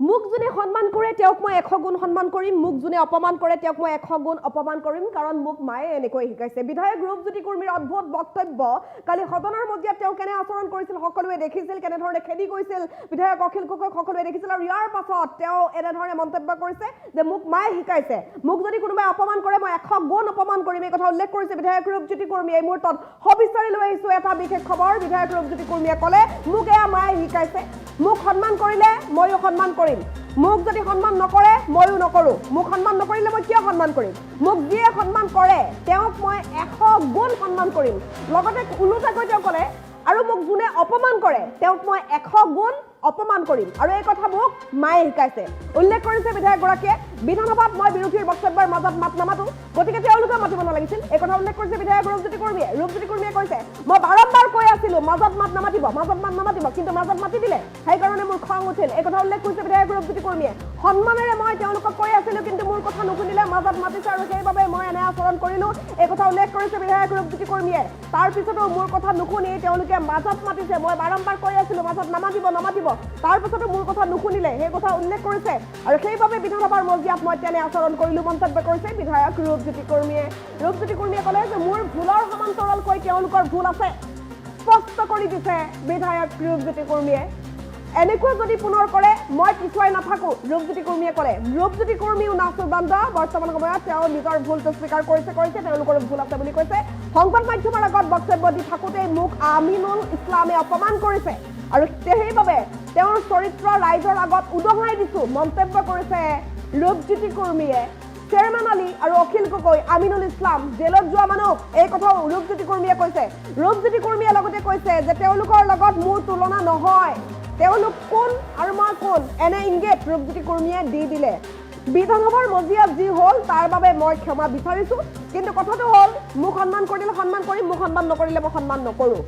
মোক যোনে সন্মান কৰে তেওঁক মই 100 গুণ সন্মান কৰিম মোক যোনে অপমান কৰে তেওঁক মই 100 গুণ অপমান কৰিম কাৰণ মোক মায়ে এনেকৈ শিকাইছে বিধায়ক ৰূপজ্যোতি কুৰ্মীৰ অদ্ভুত বক্তব্য কালি সদনৰ মজিয়াত তেওঁ কেনে আচৰণ কৰিছিল সকলোৱে দেখিছিল কেনে ধৰণে খেদি গৈছিল বিধায়ক অখিল গগৈক সকলোৱে দেখিছিল আৰু ইয়াৰ পাছত তেওঁ এনে ধৰণে মন্তব্য কৰিছে যে মোক মায়ে শিকাইছে মোক যদি কোনোবাই অপমান কৰে মই 100 গুণ অপমান কৰিম এই কথা উল্লেখ কৰিছে বিধায়ক ৰূপজ্যোতি কুৰ্মী এই মুহূৰ্তত সবিস্তাৰি লৈ আহিছো এটা বিশেষ খবৰ বিধায়ক ৰূপজ্যোতি কুৰ্মীয়ে ক'লে মোক এয়া মায়ে শিকাইছে মোক সন্মান কৰিলে ময়ো সন্মান কৰিম মোক যদি সন্মান নকৰে ময়ো নকৰো মোক সন্মান নকৰিলে মই কিয় সন্মান কৰিম মোক যিয়ে সন্মান কৰে তেওঁক মই 100 গুণ সন্মান কৰিম লগতে উলুটাকৈ তেওঁ ক'লে আৰু মোক যোনে অপমান কৰে তেওঁক মই 100 গুণ অপমান কৰিম আৰু এই কথা মোক মায়ে শিকাইছে উল্লেখ কৰিছে বিধায়কগৰাকীয়ে বিধানসভাত মই বিৰোধীৰ বক্তব্যৰ মাজত মাত নামাতো গতিকে তেওঁলোকে মাতিব নালাগিছিল এই কথা উল্লেখ কৰিছে বিধায়ক ৰূপজ্যোতি কুৰ্মীয়ে কৈছে মই বাৰম্বাৰ কৈ আছিলো মাজত মাত নামাতিব কিন্তু মাজত মাতি দিলে সেইকাৰণে মোৰ খং উঠিল এই কথা উল্লেখ কৰিছে বিধায়ক ৰূপজ্যোতি কুৰ্মীয়ে সন্মানেৰে মই তেওঁলোকক কৈ আছিলো কিন্তু মোৰ কথা নুশুনিলে মাজত মাতিছে আৰু সেইবাবে মই এনে আচৰণ কৰিলো এই কথা উল্লেখ কৰিছে বিধায়ক ৰূপজ্যোতি কুৰ্মীয়ে তাৰ পিছতো মোৰ কথা নুশুনি তেওঁলোকে মাজত মাতিছে মই বাৰম্বাৰ কৈ আছিলো মাজত নামাতিব তাৰ পিছতো মোৰ কথা নুশুনিলে সেই কথা উল্লেখ কৰিছে আৰু সেইবাবে বিধানসভাৰ মজিয়াত মই তেনে আচৰণ কৰিলো মন্তব্য কৰিছে বিধায়ক ৰূপজ্যোতি কুৰ্মীয়ে ক'লে যে মোৰ ভুলৰ সমান্তৰালকৈ তেওঁলোকৰ ভুল আছে স্পষ্ট কৰি দিছে বিধায়ক ৰূপজ্যোতি কুৰ্মীয়ে এনেকৈ যদি পুনৰ কৰে মই পিছুৱাই নাথাকো ৰূপজ্যোতি কুৰ্মীয়ে ক'লে ৰূপজ্যোতি কুৰ্মীও নাচুৰবান্ধ বৰ্তমান সময়ত তেওঁ নিজৰ ভুলটো স্বীকাৰ কৰিছে তেওঁলোকৰ ভুল আছে বুলি কৈছে সংবাদ মাধ্যমৰ আগত বক্তব্য দি থাকোঁতে মোক আমিনুল ইছলামে অপমান কৰিছে আৰু সেইবাবে তেওঁৰ চৰিত্ৰ ৰাইজৰ আগত উদঙাই দিছো মন্তব্য কৰিছে ৰূপজ্যোতি কুৰ্মীয়ে চেয়াৰমেন আলী আৰু অখিল গগৈ আমিনুল ইছলাম জেলত যোৱা মানুহ এই কথা ৰূপজ্যোতি কুৰ্মীয়ে কৈছে ৰূপজ্যোতি কুৰ্মীয়ে লগতে কৈছে যে তেওঁলোকৰ লগত মোৰ তুলনা নহয় তেওঁলোক কোন আৰু মই কোন এনে ইংগিত ৰূপজ্যোতি কুৰ্মীয়ে দি দিলে বিধানসভাৰ মজিয়াত যি হ'ল তাৰ বাবে মই ক্ষমা বিচাৰিছো কিন্তু কথাটো হ'ল মোক সন্মান কৰিলে সন্মান কৰিম মোক সন্মান নকৰিলে মই সন্মান নকৰো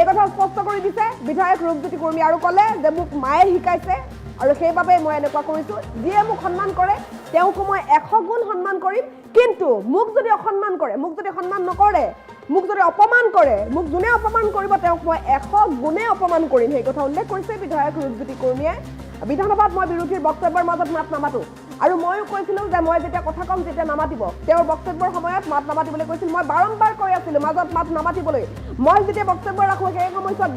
এই কথা স্পষ্ট কৰি দিছে বিধায়ক ৰূপজ্যোতি কুৰ্মী আৰু ক'লে যে মোক মায়ে শিকাইছে আৰু সেইবাবে মই এনেকুৱা কৰিছো যিয়ে মোক সন্মান কৰে তেওঁকো মই 100 গুণ সন্মান কৰিম কিন্তু মোক যদি অসন্মান কৰে মোক যদি সন্মান নকৰে মোক যদি অপমান কৰে মোক যোনে অপমান কৰিব তেওঁক মই 100 গুণে অপমান কৰিম সেই কথা উল্লেখ কৰিছে বিধায়ক ৰূপজ্যোতি কুৰ্মীয়ে বিধানসভাত মই বিৰোধীৰ বক্তব্যৰ মাজত মাত নামাতো আৰু ময়ো কৈছিলো যে মই যেতিয়া কথা কম তেতিয়া নামাতিব তেওঁৰ বক্তব্যৰ সময়ত মাত নামাতিবলৈ কৈছিল মই বাৰম্বাৰ কৈ আছিলো মাজত মাত নামাতিবলৈ মই যেতিয়া বক্তব্য ৰাখো সেই সময়ত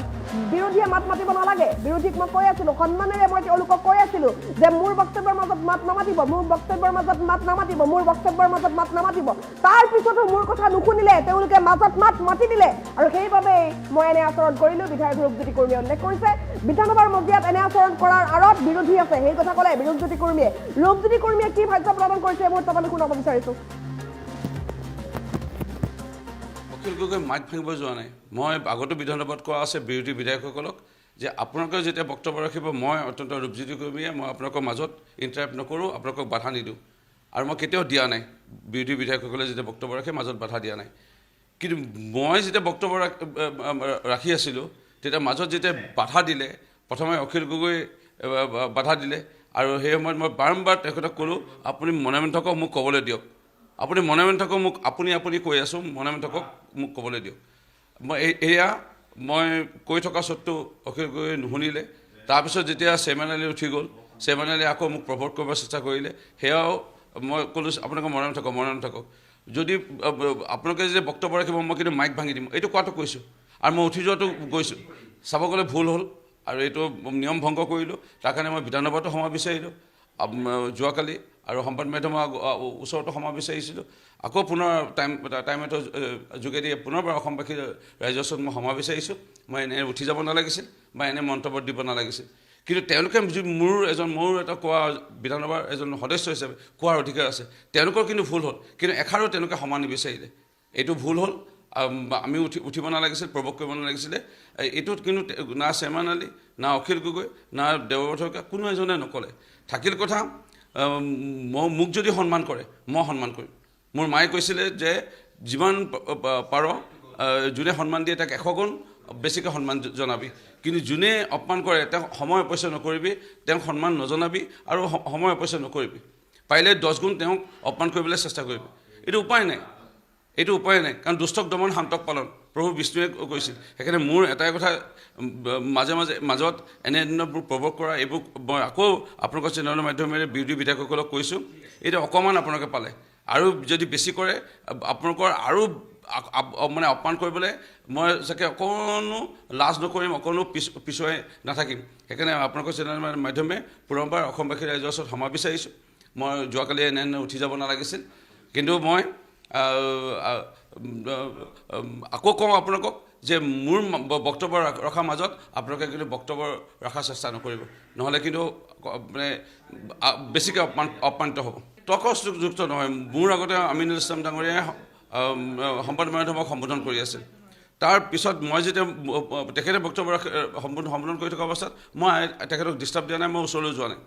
বিৰোধীয়ে মাত মাতিব নালাগে বিৰোধীক মই কৈ আছিলো সন্মানেৰে মই তেওঁলোকক কৈ আছিলো যে মোৰ বক্তব্যৰ মাজত মাত নামাতিব তাৰ পিছতো মোৰ কথা নুশুনিলে তেওঁলোকে মাজত মাত মাতি দিলে আৰু সেইবাবে মই এনে আচৰণ কৰিলো বিধায়ক ৰূপজ্যোতি কুৰ্মীয়ে উল্লেখ কৰিছে বিধানসভাৰ মজিয়াত এনে আচৰণ কৰাৰ আঁৰত বিৰোধী আছে সেই কথা ক'লে ৰূপজ্যোতি কুৰ্মীয়ে কি ভাষ্য প্ৰদান কৰিছে মই তোমালোক শুনাব বিচাৰিছো অখিল গগৈ মাইক ভাঙিব যোৱা নাই মই আগতো বিধানসভাত কোৱা আছে বিৰোধী বিধায়কসকলক যে আপোনালোকে যেতিয়া বক্তব্য ৰাখিব মই অত্যন্ত ৰূপজ্যোতি কুৰ্মীয়ে মই আপোনালোকৰ মাজত ইণ্টাৰাপ্ট নকৰোঁ আপোনালোকক বাধা নিদিওঁ আৰু মই কেতিয়াও দিয়া নাই বিৰোধী বিধায়কসকলে যেতিয়া বক্তব্য ৰাখে মাজত বাধা দিয়া নাই কিন্তু মই যেতিয়া বক্তব্য ৰাখি আছিলোঁ তেতিয়া মাজত যেতিয়া বাধা দিলে প্ৰথমে অখিল গগৈ বাধা দিলে আৰু সেই সময়ত মই বাৰম্বাৰ তেখেতক ক'লোঁ আপুনি মনে মনে থাকক মোক ক'বলৈ দিয়ক আপুনি মনে মনে থাকক মোক আপুনি কৈ আছোঁ মনে মনে থাকক মোক ক'বলৈ দিয়ক মই কৈ থকা স্বত্বেও অখিল গগৈ নুশুনিলে তাৰপিছত যেতিয়া চেয়াৰমেন আলী উঠি গ'ল চেয়াৰমেন আলীয়ে আকৌ মোক প্ৰভোট কৰিব চেষ্টা কৰিলে সেয়াও মই ক'লোঁ আপোনালোকে মনে মনে থাকক যদি আপোনালোকে যদি বক্তব্য ৰাখিব মই কিন্তু মাইক ভাঙি দিম এইটো কোৱাটো কৈছোঁ আৰু মই উঠি যোৱাটো গৈছোঁ চাব গ'লে ভুল হ'ল আৰু এইটো নিয়ম ভংগ কৰিলোঁ তাৰ কাৰণে মই বিধানসভাতো সময় বিচাৰিলোঁ যোৱাকালি আৰু সংবাদ মাধ্যমৰ ওচৰতো সময় বিচাৰিছিলোঁ আকৌ পুনৰ টাইমতৰ যোগেদি পুনৰবাৰ অসমবাসী ৰাইজৰ ওচৰত মই সময় বিচাৰিছোঁ মই এনে উঠি যাব নালাগিছিল বা এনে মন্তব্য দিব নালাগিছিল কিন্তু তেওঁলোকে মোৰ এটা কোৱা বিধানসভাৰ এজন সদস্য হিচাপে কোৱাৰ অধিকাৰ আছে তেওঁলোকৰ কিন্তু ভুল হ'ল কিন্তু এষাৰো তেওঁলোকে সমান নিবিচাৰিলে এইটো ভুল হ'ল আমি উঠিব নালাগিছিল প্ৰৱোক কৰিব নালাগিছিলে এইটোত কিন্তু না চেয়াৰমেন আলী না অখিল গগৈ না দেৱব্ৰত শইকীয়া কোনো এজনে নক'লে থাকিল কথা মোক যদি সন্মান কৰে মই সন্মান কৰিম মোৰ মায়ে কৈছিলে যে যিমান পাৰ যোনে সন্মান দিয়ে তাক 100 গুণ বেছিকৈ সন্মান জনাবি কিন্তু যোনে অপমান কৰে তেওঁক সময় অপচয় নকৰিবি তেওঁক সন্মান নজনাবি আৰু সময় অপচয় নকৰিবি পাৰিলে 10 গুণ তেওঁক অপমান কৰিবলৈ চেষ্টা কৰিবি এইটো উপায় নাই কাৰণ দুষ্টক দমন শান্তক পালন প্ৰভু বিষ্ণুৱে কৈছিল সেইকাৰণে মোৰ এটাই কথা মাজত এনেধৰণৰবোৰ প্ৰৱৰ্ক কৰা এইবোৰ মই আকৌ আপোনালোকৰ চেনেলৰ মাধ্যমেৰে বিৰোধী বিধায়কসকলক কৈছোঁ এইটো অকণমান আপোনালোকে পালে আৰু যদি বেছি কৰে আপোনালোকৰ আৰু মানে অপমান কৰিবলৈ মই চাগে অকণো লাজ নকৰিম অকণো পিছুৱাই নাথাকিম সেইকাৰণে আপোনালোকৰ চেনেলৰ মাধ্যমে পুনৰবাৰ অসমবাসী ৰাইজৰ ওচৰত ক্ষমা বিচাৰিছোঁ মই যোৱাকালি এনে উঠি যাব নালাগিছিল কিন্তু মই আকৌ কওঁ আপোনালোকক যে মোৰ বক্তব্য ৰখাৰ মাজত আপোনালোকে কিন্তু বক্তব্য ৰখাৰ চেষ্টা নকৰিব নহ'লে কিন্তু মানে বেছিকৈ অপমানিত হ'ব তৰ্কযুক্ত নহয় মোৰ আগতে আমিনুল ইছলাম ডাঙৰীয়াই সংবাদ মাধ্যমক সম্বোধন কৰি আছিল তাৰ পিছত মই যেতিয়া তেখেতে বক্তব্য সম্বোধন কৰি থকা অৱস্থাত মই তেখেতক ডিষ্টাৰ্ব দিয়া নাই মই ওচৰলৈ যোৱা নাই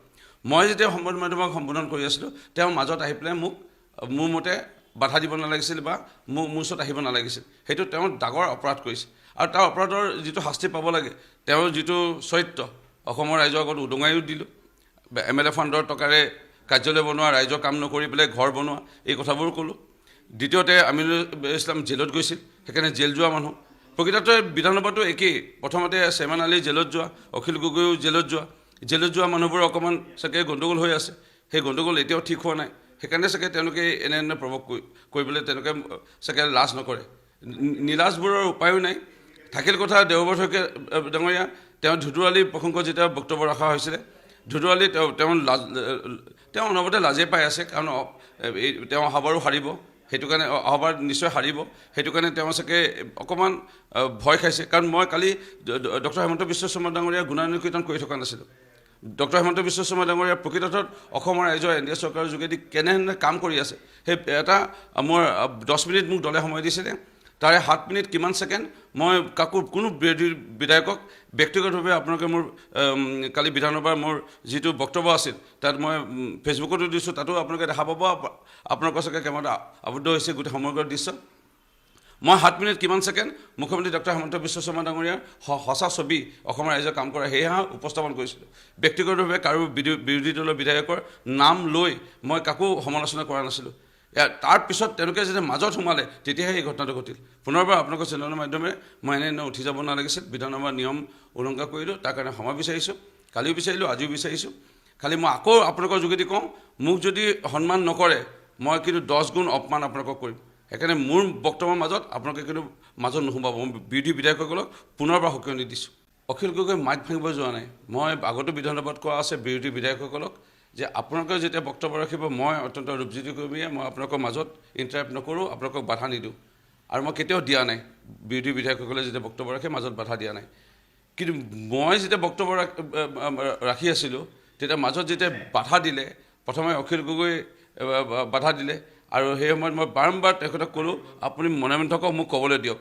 মই যেতিয়া সংবাদ মাধ্যমক সম্বোধন কৰি আছিলোঁ তেওঁ মাজত আহি পেলাই মোক মোৰ মতে বাধা দিব নালাগিছিল বা মোৰ ওচৰত আহিব নালাগিছিল সেইটো তেওঁ ডাঙৰ অপৰাধ কৰিছে আৰু তাৰ অপৰাধৰ যিটো শাস্তি পাব লাগে তেওঁৰ যিটো চৰিত্ৰ অসমৰ ৰাইজৰ আগত উদঙাইও দিলোঁ MLA ফাণ্ডৰ টকাৰে কাৰ্যালয় বনোৱা ৰাইজৰ কাম নকৰি পেলাই ঘৰ বনোৱা এই কথাবোৰ ক'লোঁ দ্বিতীয়তে আমিনুল ইছলাম জেলত গৈছিল সেইকাৰণে জেল যোৱা মানুহ প্ৰকৃততে বিধানসভাটো একেই প্ৰথমতে চেয়াৰমেন আলী জেলত যোৱা অখিল গগৈও জেলত যোৱা মানুহবোৰ অকণমান চাগে গণ্ডগোল হৈ আছে সেই গণ্ডগোল এতিয়াও ঠিক হোৱা নাই সেইকাৰণে চাগে তেওঁলোকে এনে প্ৰৱক কৰিবলৈ তেওঁলোকে চাগে লাজ নকৰে নিলাজবোৰৰ উপায়ো নাই থাকিল কথা দেওবৰ শইকীয়া ডাঙৰীয়া তেওঁ ধুদুৱালী প্ৰসংগত যেতিয়া বক্তব্য ৰখা হৈছিলে ধুদুৱালী তেওঁ অনবৰতে লাজেই পাই আছে কাৰণ তেওঁ অহাবাৰো হাৰিব সেইটো কাৰণে অহাবাৰ নিশ্চয় হাৰিব সেইটো কাৰণে তেওঁ চাগে অকণমান ভয় খাইছে কাৰণ মই কালি ডক্টৰ হিমন্ত বিশ্ব শৰ্মা ডাঙৰীয়া গুণানুকীৰ্তন কৰি থকা নাছিলোঁ ডক্টৰ হিমন্ত বিশ্ব শৰ্মা ডাঙৰীয়াৰ প্ৰকৃতত অসমৰ ৰাইজৰ NDA চৰকাৰৰ যোগেদি কেনেধৰণে কাম কৰি আছে সেই এটা মোৰ 10 মিনিট মোক দলে সময় দিছিলে তাৰে 7 মিনিট কিমান ছেকেণ্ড মই কোনো বিৰোধী বিধায়কক ব্যক্তিগতভাৱে আপোনালোকে মোৰ কালি বিধানসভাৰ মোৰ যিটো বক্তব্য আছিল তাত মই ফেচবুকতো দিছোঁ তাতো আপোনালোকে দেখা পাব আপোনালোকৰ চাগে কেমেৰাত আবদ্ধ হৈছে গোটেই সমগ্ৰ দৃশ্য মই 7 মিনিট কিমান ছেকেণ্ড মুখ্যমন্ত্ৰী ডক্টৰ হিমন্ত বিশ্ব শৰ্মা ডাঙৰীয়াৰ সঁচা ছবি অসমৰ ৰাইজৰ কাম কৰা সেয়া উপস্থাপন কৰিছিলোঁ ব্যক্তিগতভাৱে কাৰো বিৰোধী দলৰ বিধায়কৰ নাম লৈ মই কাকো সমালোচনা কৰা নাছিলোঁ তাৰ পিছত তেওঁলোকে যেতিয়া মাজত সোমালে তেতিয়াহে এই ঘটনাটো ঘটিল পুনৰবাৰ আপোনালোকৰ চেনেলৰ মাধ্যমেৰে মই এনে উঠি যাব নালাগিছিল বিধানসভাৰ নিয়ম উলংঘা কৰিলোঁ তাৰ কাৰণে ক্ষমা বিচাৰিছোঁ কালিও বিচাৰিলোঁ আজিও বিচাৰিছোঁ খালি মই আকৌ আপোনালোকৰ যোগেদি কওঁ মোক যদি সন্মান নকৰে মই কিন্তু 10 গুণ অপমান আপোনালোকক কৰিম সেইকাৰণে মোৰ বক্তব্যৰ মাজত আপোনালোকে কিন্তু মাজত নোসোমাব মই বিৰোধী বিধায়কসকলক পুনৰবাৰ সকিয়নি দিছোঁ অখিল গগৈ মাইক ভাঙিব যোৱা নাই মই আগতো বিধানসভাত কোৱা আছে বিৰোধী বিধায়কসকলক যে আপোনালোকে যেতিয়া বক্তব্য ৰাখিব মই অত্যন্ত ৰূপজ্যোতি কৰ্মীয়ে মই আপোনালোকৰ মাজত ইণ্টাৰাপ্ট নকৰোঁ আপোনালোকক বাধা নিদিওঁ আৰু মই কেতিয়াও দিয়া নাই বিৰোধী বিধায়কসকলে যেতিয়া বক্তব্য ৰাখে মাজত বাধা দিয়া নাই কিন্তু মই যেতিয়া বক্তব্য ৰাখি আছিলোঁ তেতিয়া মাজত যেতিয়া বাধা দিলে প্ৰথমে অখিল গগৈ বাধা দিলে আৰু সেই সময়ত মই বাৰম্বাৰ তেখেতক ক'লোঁ আপুনি মনে মনে থাকক মোক ক'বলৈ দিয়ক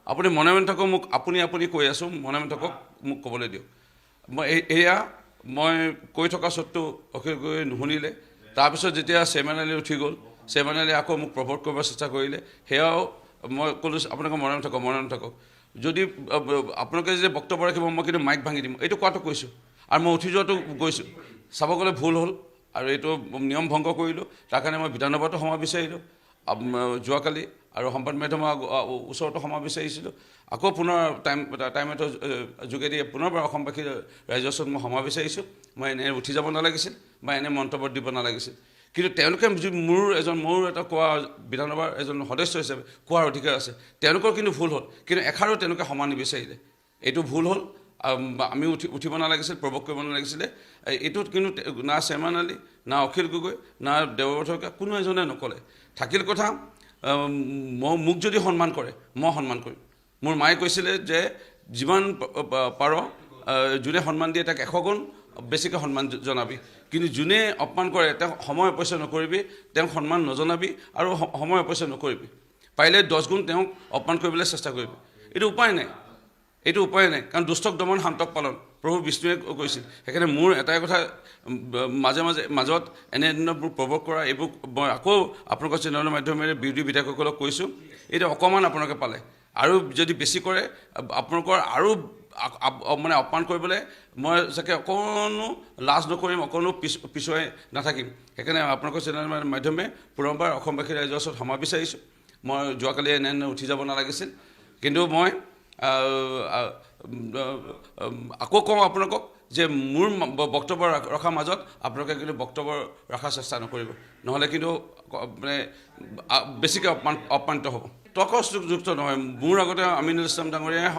আপুনি মনে মনে থাকক মোক আপুনি কৈ আছোঁ মনে মনে থাকক মোক ক'বলৈ দিয়ক মই এয়া মই কৈ থকা স্বত্তেও অখিল গগৈ নুশুনিলে তাৰপিছত যেতিয়া চেয়াৰমেন আলী উঠি গ'ল চেয়াৰমেন আলীয়ে আকৌ মোক প্ৰৱৰ্ত কৰিব চেষ্টা কৰিলে সেয়াও মই ক'লোঁ আপোনালোকে মনে মনে থাকক যদি আপোনালোকে যদি বক্তব্য ৰাখিব মই কিন্তু মাইক ভাঙি দিম এইটো কোৱাটো কৈছোঁ আৰু মই উঠি যোৱাটো গৈছোঁ চাব গ'লে ভুল হ'ল আৰু এইটো নিয়ম ভংগ কৰিলোঁ তাৰ কাৰণে মই বিধানসভাতো ক্ষমা বিচাৰিলোঁ যোৱাকালি আৰু সংবাদ মাধ্যমৰ ওচৰতো ক্ষমা বিচাৰিছিলোঁ আকৌ পুনৰ টাইমতৰ যোগেদি পুনৰবাৰ অসমবাসী ৰাইজৰ ওচৰত মই ক্ষমা বিচাৰিছোঁ মই এনে উঠি যাব নালাগিছিল বা এনে মন্তব্য দিব নালাগিছিল কিন্তু তেওঁলোকে মোৰ এটা কোৱা বিধানসভাৰ এজন সদস্য হিচাপে কোৱাৰ অধিকাৰ আছে তেওঁলোকৰ কিন্তু ভুল হ'ল কিন্তু এষাৰো তেওঁলোকে ক্ষমা নিবিচাৰিলে এইটো ভুল হ'ল আমি উঠিব নালাগিছিল প্ৰৱক কৰিব নালাগিছিলে এইটোত কিন্তু না চেয়াৰমেন আলী না অখিল গগৈ না দেওবৰ শইকীয়া কোনো এজনে নক'লে থাকিল কথা মোক যদি সন্মান কৰে মই সন্মান কৰিম মোৰ মায়ে কৈছিলে যে যিমান পাৰ যোনে সন্মান দিয়ে তাক 100 গুণ বেছিকৈ সন্মান জনাবি কিন্তু যোনে অপমান কৰে তেওঁক সময় অপচয় নকৰিবি তেওঁক সন্মান নজনাবি আৰু সময় অপচয় নকৰিবি পাৰিলে 10 গুণ তেওঁক অপমান কৰিবলৈ চেষ্টা কৰিবি এইটো উপায় নাই কাৰণ দুষ্টক দমন শান্তক পালন প্ৰভু বিষ্ণুৱে কৈছিল সেইকাৰণে মোৰ এটাই কথা মাজত এনেধৰণৰবোৰ প্ৰৱক কৰা এইবোৰ মই আকৌ আপোনালোকৰ চেনেলৰ মাধ্যমেৰে বিৰোধী বিধায়কসকলক কৈছোঁ এইটো অকণমান আপোনালোকে পালে আৰু যদি বেছি কৰে আপোনালোকৰ আৰু মানে অপমান কৰিবলৈ মই চাগে অকণো লাজ নকৰিম অকণো পিছুৱাই নাথাকিম সেইকাৰণে আপোনালোকৰ চেনেলৰ মাধ্যমে পুনৰবাৰ অসমবাসী ৰাইজৰ ওচৰত ক্ষমা বিচাৰিছোঁ মই যোৱাকালি এনে উঠি যাব নালাগিছিল কিন্তু মই আকৌ কওঁ আপোনালোকক যে মোৰ বক্তব্য ৰখাৰ মাজত আপোনালোকে কিন্তু বক্তব্য ৰখাৰ চেষ্টা নকৰিব, নহ'লে কিন্তু মানে বেছিকৈ অপমানিত হ'ব। তৰ্কযুক্ত নহয়, মোৰ আগতে আমিনুল ইছলাম ডাঙৰীয়াই